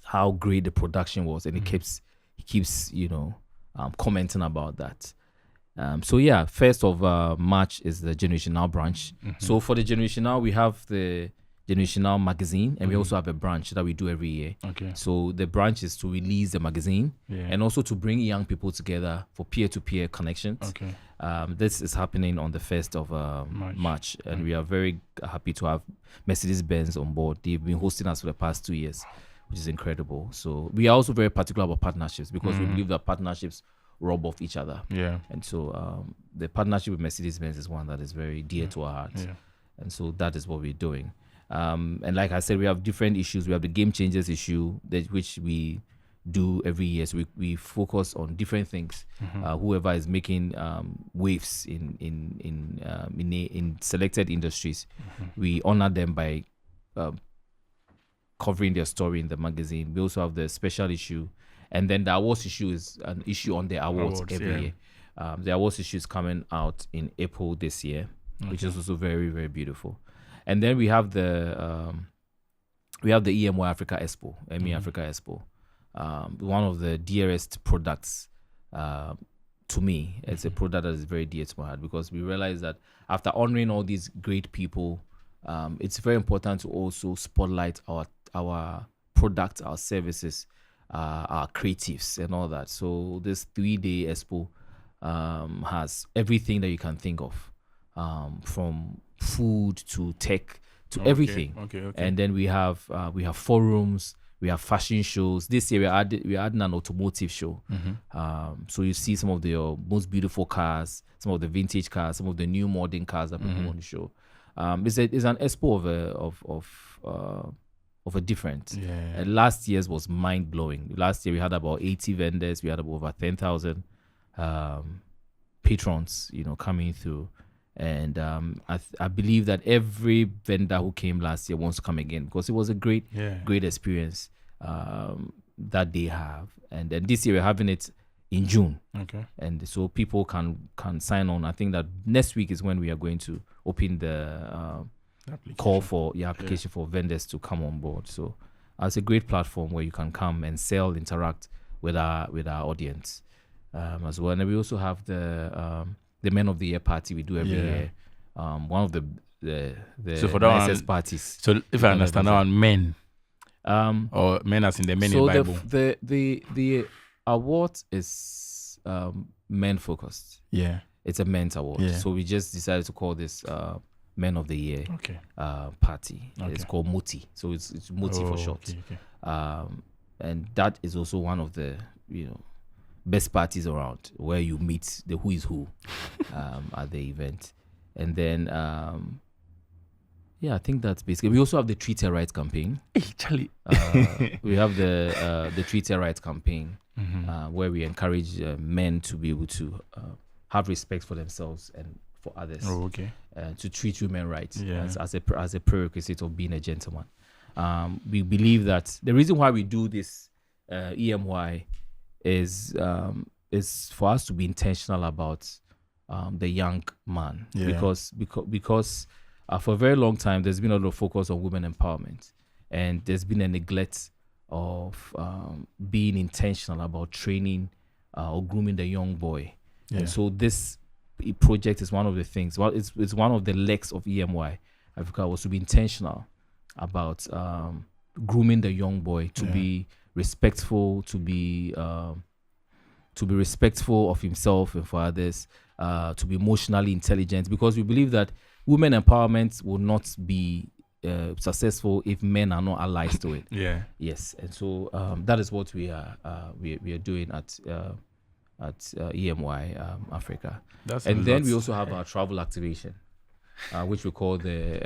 how great the production was, and he keeps commenting about that. So 1st of March is the Generation Now branch. So for the Generation Now, we have the generational magazine, and we also have a branch that we do every year. Okay. So the branch is to release the magazine and also to bring young people together for peer-to-peer connections. Okay. This is happening on the 1st of March, and we are very happy to have Mercedes-Benz on board. They've been hosting us for the past 2 years, which is incredible. So we are also very particular about partnerships because we believe that partnerships rob off each other. Yeah. And so the partnership with Mercedes-Benz is one that is very dear to our hearts. Yeah. And so that is what we're doing. And like I said, we have different issues. We have the Game Changers issue, which we do every year. So we focus on different things. Whoever is making waves in selected industries, we honor them by covering their story in the magazine. We also have the special issue, and then the awards issue is an issue on the awards every year. The awards issue is coming out in April this year, which is also very, very beautiful. And then we have the EMY Africa Expo, EMY Africa Expo. One of the dearest products to me. It's a product that is very dear to my heart because we realize that after honoring all these great people, it's very important to also spotlight our products, our services, our creatives and all that. So this 3-day expo has everything that you can think of, from food to tech to everything. Okay. And then we have forums, we have fashion shows. This year we're adding an automotive show. So you see some of the most beautiful cars, some of the vintage cars, some of the new modern cars that people want to show. It's an expo of a different. And last year's was mind blowing. Last year we had about 80 vendors. We had about over 10,000 patrons, coming through. And I believe that every vendor who came last year wants to come again because it was a great experience that they have. And then this year we're having it in June. Okay. And so people can sign on. I think that next week is when we are going to open the call for application for vendors to come on board. So it's a great platform where you can come and sell, interact with our audience as well. And we also have the Men of the Year party we do every year. One of the so for nicest parties. So if I understand now, men or men as in the men in the Bible. The award is men focused. Yeah, it's a men's award. Yeah. So we just decided to call this Men of the Year party. Okay. It's called MOTI. So it's MOTI for short. Okay. And that is also one of the best parties around where you meet the who is who at the event. And then I think that's basically. We also have the Treat Her Right campaign. Hey, Charlie. We have the Treat Her Right campaign where we encourage men to be able to have respect for themselves and for others. Oh, okay. To treat women right as a prerequisite of being a gentleman. We believe that the reason why we do this EMY is for us to be intentional about the young man, because for a very long time there's been a lot of focus on women empowerment, and there's been a neglect of being intentional about training or grooming the young boy. And so this project is one of the things. Well, it's one of the legs of EMY Africa was to be intentional about grooming the young boy to be respectful, to be respectful of himself and for others, to be emotionally intelligent, because we believe that women empowerment will not be successful if men are not allies to it. Yes. And so that is what we are doing at EMY Africa. And then we also have our travel activation, which we call the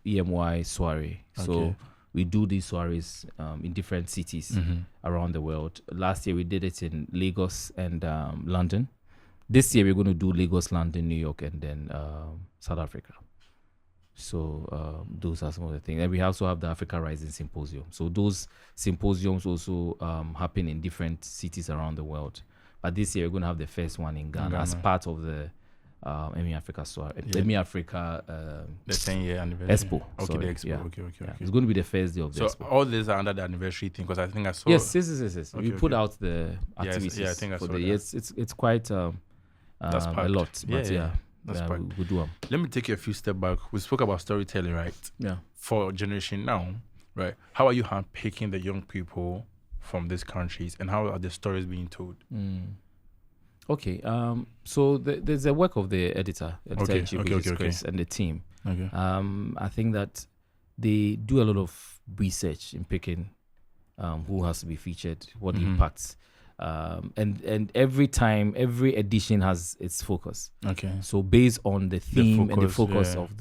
EMY soiree. So we do these soirees in different cities around the world. Last year we did it in Lagos and London. This year we're going to do Lagos, London, New York, and then South Africa. So those are some of the things. And we also have the Africa Rising Symposium. So those symposiums also happen in different cities around the world. But this year we're going to have the first one in Ghana as part of the EMY Africa EMY Africa the 10-year anniversary Expo. Okay, sorry. the Expo. Okay. It's going to be the first day of the Expo. So all these are under the anniversary thing, because I think I saw. Yes. We put out the activities. I think I saw for the year. It's quite that's a lot. But That's yeah, part. we do them. Let me take you a few steps back. We spoke about storytelling, right? Yeah. For generation now, right? How are you handpicking the young people from these countries, and how are the stories being told? Okay. So there's a work of the editor-in-chief, which is Chris, and the team. Okay. I think that they do a lot of research in picking who has to be featured, what impacts, and every edition has its focus. Okay. So based on the theme and the focus yeah. of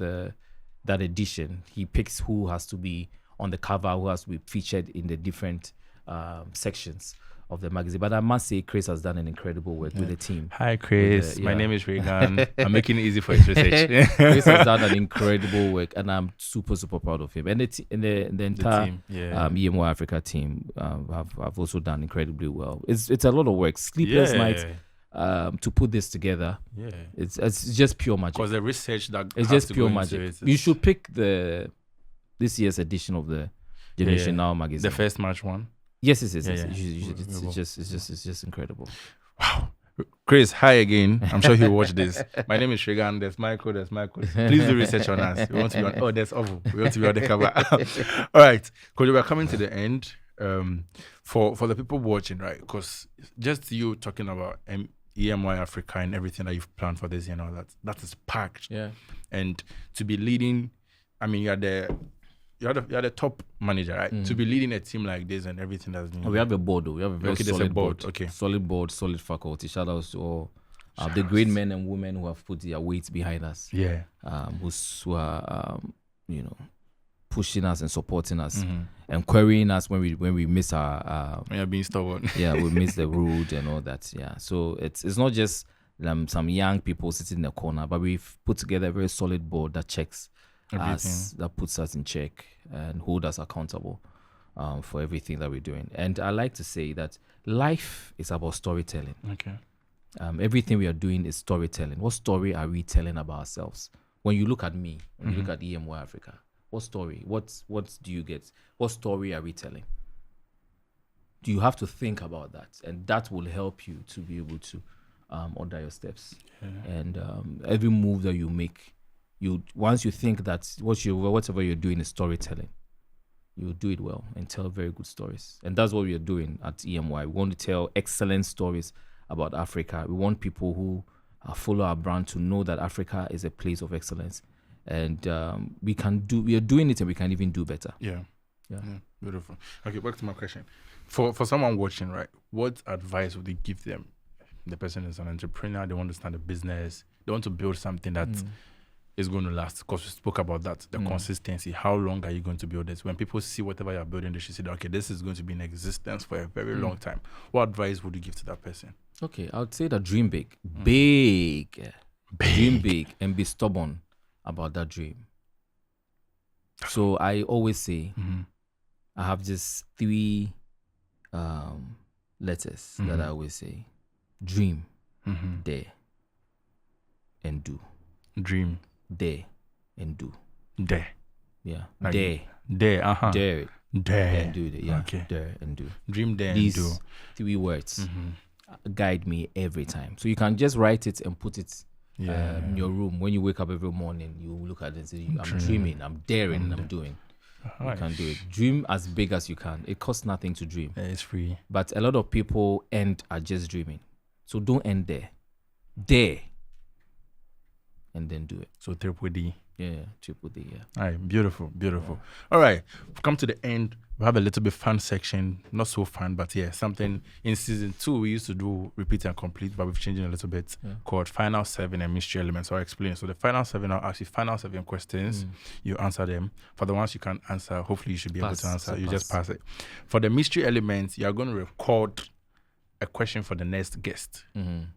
that edition, he picks who has to be on the cover, who has to be featured in the different sections of the magazine. But I must say, Chris has done an incredible work with the team. Hi, Chris. My name is Raygan. I'm making it easy for his research. Chris has done an incredible work, and I'm super, super proud of him. And the entire team, EMY Africa team have also done incredibly well. It's a lot of work, sleepless nights to put this together. Yeah, it's just pure magic. Because the research that it's just pure magic. You should pick this year's edition of the Generation Now magazine, the first March one. Yes. It's just incredible. Wow. Chris, hi again. I'm sure he'll watch this. My name is Raygan. There's Michael. Please do research on us. We want to be on. There's Ovo. We want to be on the cover. All right, Kojo, we're coming to the end. For the people watching, right? Because just you talking about EMY Africa and everything that you've planned for this year and all that is packed. Yeah. And to be leading, I mean, you're the top manager, right? To be leading a team like this and everything that's been. We have a board, though. We have a very solid board. Okay. Solid board, solid faculty. Shout outs to all the great men and women who have put their weight behind us. Yeah. Who are pushing us and supporting us and querying us when we miss our when you're being stubborn. Yeah, we miss the road and all that. Yeah. So it's not just some young people sitting in the corner, but we've put together a very solid board that checks us, that puts us in check and hold us accountable for everything that we're doing. And I like to say that life is about storytelling. Okay. Everything we are doing is storytelling. What story are we telling about ourselves? When you look at me, when you look at EMY Africa, what story? What do you get? What story are we telling? Do you have to think about that? And that will help you to be able to order your steps. Yeah. And every move that you make, once you think that whatever you're doing is storytelling, you do it well and tell very good stories. And that's what we are doing at EMY. We want to tell excellent stories about Africa. We want people who follow our brand to know that Africa is a place of excellence. And we are doing it, and we can even do better. Yeah. Beautiful. Okay, back to my question. For someone watching, right, what advice would you give them? The person is an entrepreneur, they want to start a business, they want to build something that is going to last. Because we spoke about that, the consistency. How long are you going to build this? When people see whatever you're building, they should say, okay, this is going to be in existence for a very long time. What advice would you give to that person? Okay, I would say that dream big. Big. Dream big and be stubborn about that dream. So I always say, I have just 3 letters that I always say. Dream, dare, and do. Dream, dare, and do. Dare. Yeah. Like dare. Dare, Dare it. Dare. And do it. Yeah. Okay. Dare and do. Dream, dare, These and do. 3 words guide me every time. So you can just write it and put it in your room. When you wake up every morning, you look at it and say, I'm dreaming, I'm daring, and I'm doing. You can do it. Dream as big as you can. It costs nothing to dream. It's free. But a lot of people end at just dreaming. So don't end there. Dare. And then do it. So triple D. Yeah, triple D, yeah. All right, beautiful. All right, we've come to the end. We have a little bit fun section. Not so fun, but something. In season 2, we used to do repeat and complete, but we've changed it a little bit, called Final 7 and Mystery Elements. So I'll explain. So the Final 7, I'll ask you final 7 questions. You answer them. For the ones you can't answer, hopefully you should be able to answer. You just pass it. For the Mystery Elements, you're going to record a question for the next guest.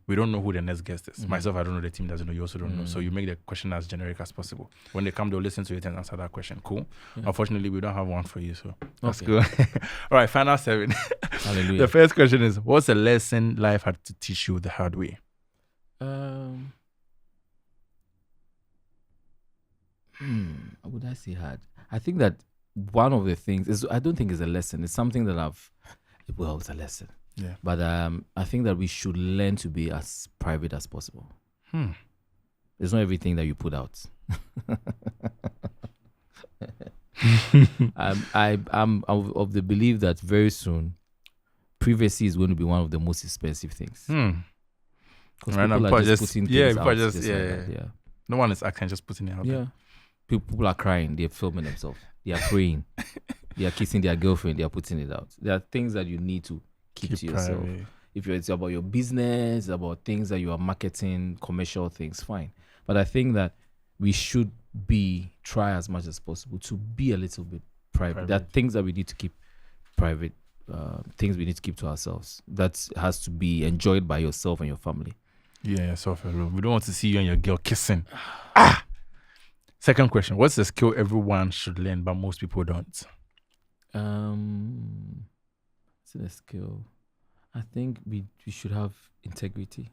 We don't know who the next guest is. Myself, I don't know. The team doesn't know. You also don't know. So you make the question as generic as possible. When they come, they'll listen to it and answer that question. Cool. Unfortunately, we don't have one for you, so that's good. All right, final 7. Hallelujah. The first question is, what's a lesson life had to teach you the hard way? Would I say hard? I think that one of the things is, I don't think it's a lesson. It's something that it's a lesson. Yeah. But I think that we should learn to be as private as possible. It's not everything that you put out. I'm of the belief that very soon, privacy is going to be one of the most expensive things. Because people are just putting things out. Yeah. No one is acting, just putting it out. Yeah. People are crying. They're filming themselves. They are praying. They are kissing their girlfriend. They are putting it out. There are things that you need to keep to yourself. Private. If it's about your business, about things that you are marketing, commercial things, fine. But I think that we should try as much as possible to be a little bit private. There are things that we need to keep private, things we need to keep to ourselves. That has to be enjoyed by yourself and your family. Yeah, yourself alone. We don't want to see you and your girl kissing. Second question. What's the skill everyone should learn, but most people don't? It's a skill. I think we should have integrity.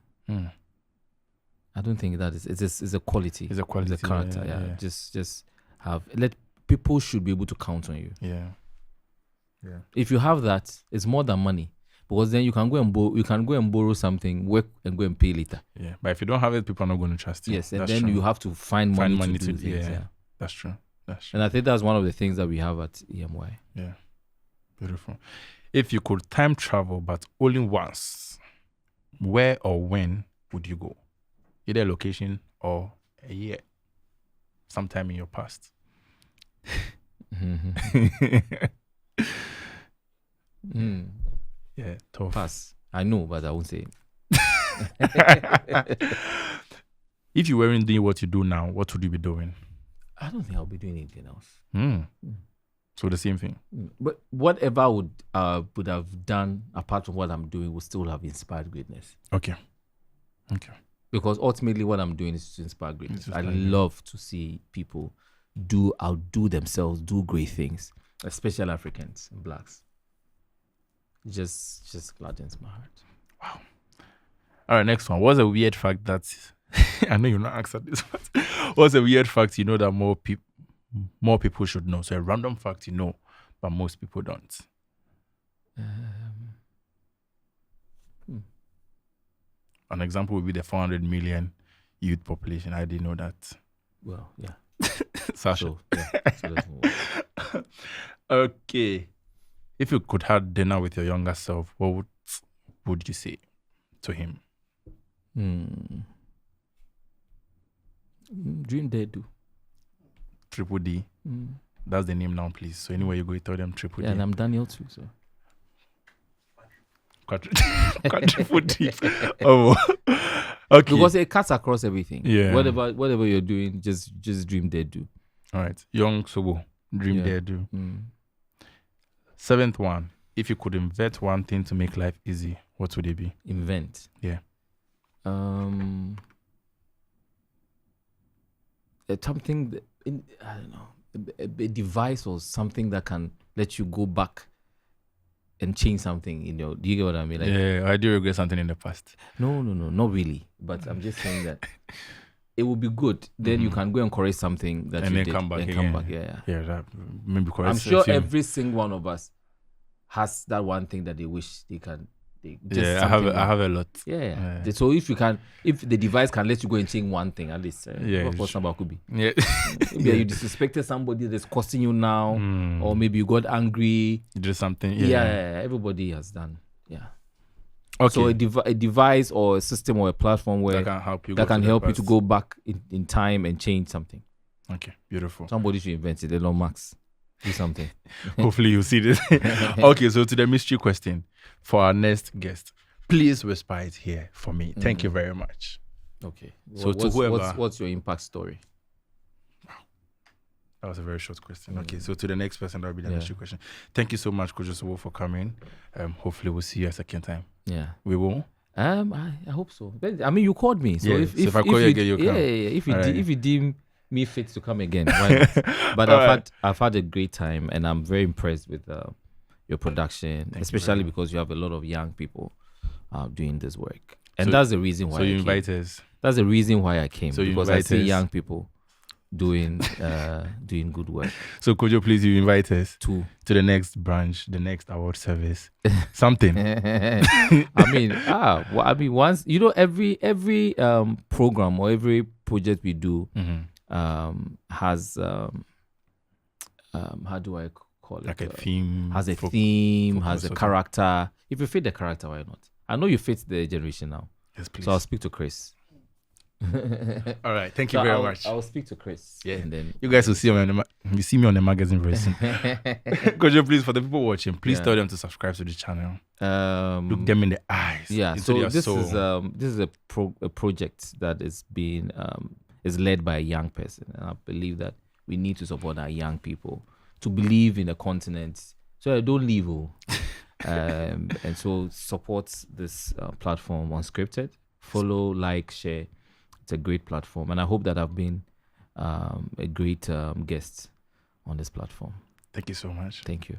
I don't think that is. It's a quality. It's a quality. It's a character. Yeah. Just let people should be able to count on you. Yeah. If you have that, it's more than money, because then you can go and borrow something, work and go and pay later. Yeah. But if you don't have it, people are not going to trust you. Yes, and then you have to find money to do things. Yeah. That's true. And I think that's one of the things that we have at EMY. Yeah. Beautiful. If you could time travel, but only once, where or when would you go? Either a location or a year, sometime in your past. Yeah, tough. Pass. I know, but I won't say it. If you weren't doing what you do now, what would you be doing? I don't think I'll be doing anything else. So the same thing. But whatever I would have done apart from what I'm doing would still have inspired greatness. Okay. Because ultimately what I'm doing is to inspire greatness. I love to see people outdo themselves, do great things, especially Africans and blacks. Just gladdens my heart. Wow. All right, next one. What's a weird fact that I know you're not answering this, but what's a weird fact you know that more people should know? So a random fact you know, but most people don't. An example would be the 400 million youth population. I didn't know that. Well, yeah. Sasha. So let's move on. Okay. If you could have dinner with your younger self, what would you say to him? Dream Dare Do. Triple D. That's the name now, please. So anywhere you go, you tell them Triple D. Yeah, and I'm Daniel too, so. Triple D. Oh, okay. Because it cuts across everything. Yeah. Whatever you're doing, just Dream Dare Do. All right. Young Soboh. Dream Dare Do. Seventh one. If you could invent one thing to make life easy, what would it be? Invent. Yeah. Something that, I don't know, a device or something that can let you go back and change something. Do you get what I mean? Like, yeah, I do regret something in the past. No, not really. But I'm just saying that it would be good. Then you can go and correct something that and you then did come back and again. come back. Yeah. That maybe correct. I'm sure every single one of us has that one thing that they wish they can. I have a lot. Yeah. So if the device can let you go and change one thing, at least what number could be. Yeah. Maybe you disrespected somebody that's costing you now, or maybe you got angry. You did something. Yeah. Everybody has done. Yeah. Okay. So a device or a system or a platform where that can help you to go back in time and change something. Okay. Beautiful. Somebody should invent it. Elon Musk. Do something. Hopefully you see this. Okay, so to the mystery question for our next guest, please whisper it here for me. Thank you very much. Okay. So to whoever, what's your impact story? That was a very short question. Okay, so to the next person, that will be the mystery question. Thank you so much, Kojo Soboh, for coming. Hopefully we'll see you a second time. Yeah. We will. I hope so. But, I mean, you called me, so if I call you again, you come. If you deem me fit to come again, why not? But I've had a great time, and I'm very impressed with your production, especially because you have a lot of young people doing this work, and that's the reason why. So you invite us. That's the reason why I came, because I see us. young people doing good work. So Kojo, please, you invite us to the next branch, the next award service, something. I mean, once every program or every project we do has how do I call it? Like a theme. Has a theme, focus, has a okay. character. If you fit the character, why not? I know you fit the generation now. Yes, please. So I'll speak to Chris. All right. Thank you very much. I'll speak to Chris. Yeah. And then You guys will see me on the magazine very soon. Kojo, please, for the people watching, please tell them to subscribe to the channel. Look them in the eyes. Yeah. So this is a project that is being is led by a young person, and I believe that we need to support our young people to believe in the continent, so they don't leave. And so support this platform, Unscripted. Follow, like, share. It's a great platform, and I hope that I've been a great guest on this platform. Thank you so much. Thank you.